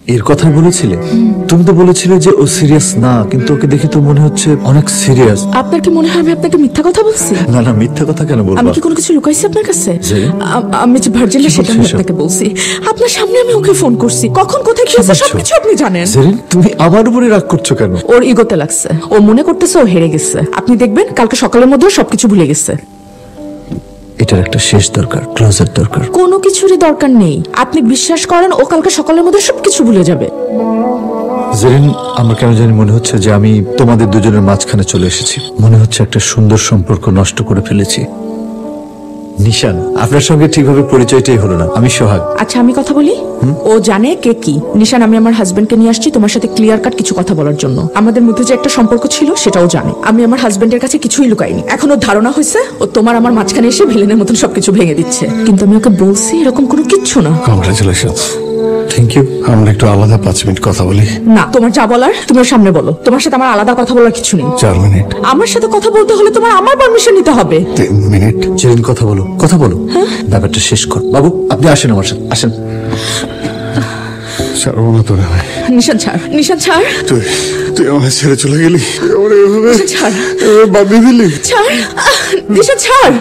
এর কথাই বলেছিলে? তুমি তো বলেছিলে যে ও সিরিয়াস না, কিন্তু ওকে দেখে তো মনে হচ্ছে অনেক সিরিয়াস। আপনার কি মনে হয় আমি আপনাকে মিথ্যা কথা বলছি? না না, মিথ্যা কথা কেন বলবো? আমি কি কোনো কিছু লুকাইছি আপনার কাছে? জেরিন, আমি যে ভার্জিন কি সেটা আমি বলছো এসব? আপনাকে বলছি। আপনার সামনে আমি ওকে ফোন করছি, কখন কোথায় কি হয়েছে বলছো? সবকিছু আপনি জানেন। জেরিন, তুমি আমার উপরে রাগ করছো কেন? ওর ইগোতে লাগছে, ও মনে করতেছে ও হেরে গেছে। আপনি দেখবেন কালকে সকালের মধ্যে সবকিছু ভুলে গেছে। এটার একটা শেষ দরকার, ক্লোজার দরকার। কোনো কিছুরই দরকার নেই, আপনি বিশ্বাস করেন ও কালকে সকালের মধ্যে সবকিছু ভুলে যাবে। জেরিন, আমার কেন জানি মনে হচ্ছে যে আমি তোমাদের দুজনের মাঝখানে চলে এসেছি। মনে হচ্ছে একটা সুন্দর সম্পর্ক নষ্ট করে ফেলেছি। নিশান, আপনার সঙ্গে ঠিকভাবে পরিচয়টাই হলো না। আমি সোহাগ। আচ্ছা আমি কথা বলি। ও জানে কে কি। নিশান, আমি আমার হাজবেন্ডকে নিয়ে আসছি তোমার সাথে ক্লিয়ার কাট কিছু কথা বলার জন্য। আমাদের মধ্যে যে একটা সম্পর্ক ছিল সেটাও জানে। আমি আমার হাজবেন্ডের কাছে কিছুই লুকাইনি। এখন ওর ধারণা হয়েছে ও তোমার আমার মাঝখানে এসে ভিলেনের মতন সবকিছু ভেঙে দিচ্ছে, কিন্তু আমি ওকে বলছি এরকম কোনো কিচ্ছু না। কংগ্রেচুলেশন। Thank you. আমরা একটু আলাদা 5 মিনিট কথা বলি। না, তোমার যা বলার তুমি ওর সামনে বলো। তোমার সাথে আমার আলাদা কথা বলার কিছু নেই। 4 মিনিট। আমার সাথে কথা বলতে হলে তোমার আমার পারমিশন নিতে হবে। 3 মিনিট। জেরিন, কথা বলো, কথা বলো। ব্যাপারটা শেষ কর। বাবু, আপনি আসেন আমার সাথে, আসেন। ছাড়বো না তোরে আমি। নিশান ছাড়, নিশান ছাড়, তুই আমার ছেড়ে চলে গেলি, তুই আমার এভাবে ছাড়, বাদ দিয়ে দিলি। ছাড়, নিশান ছাড়।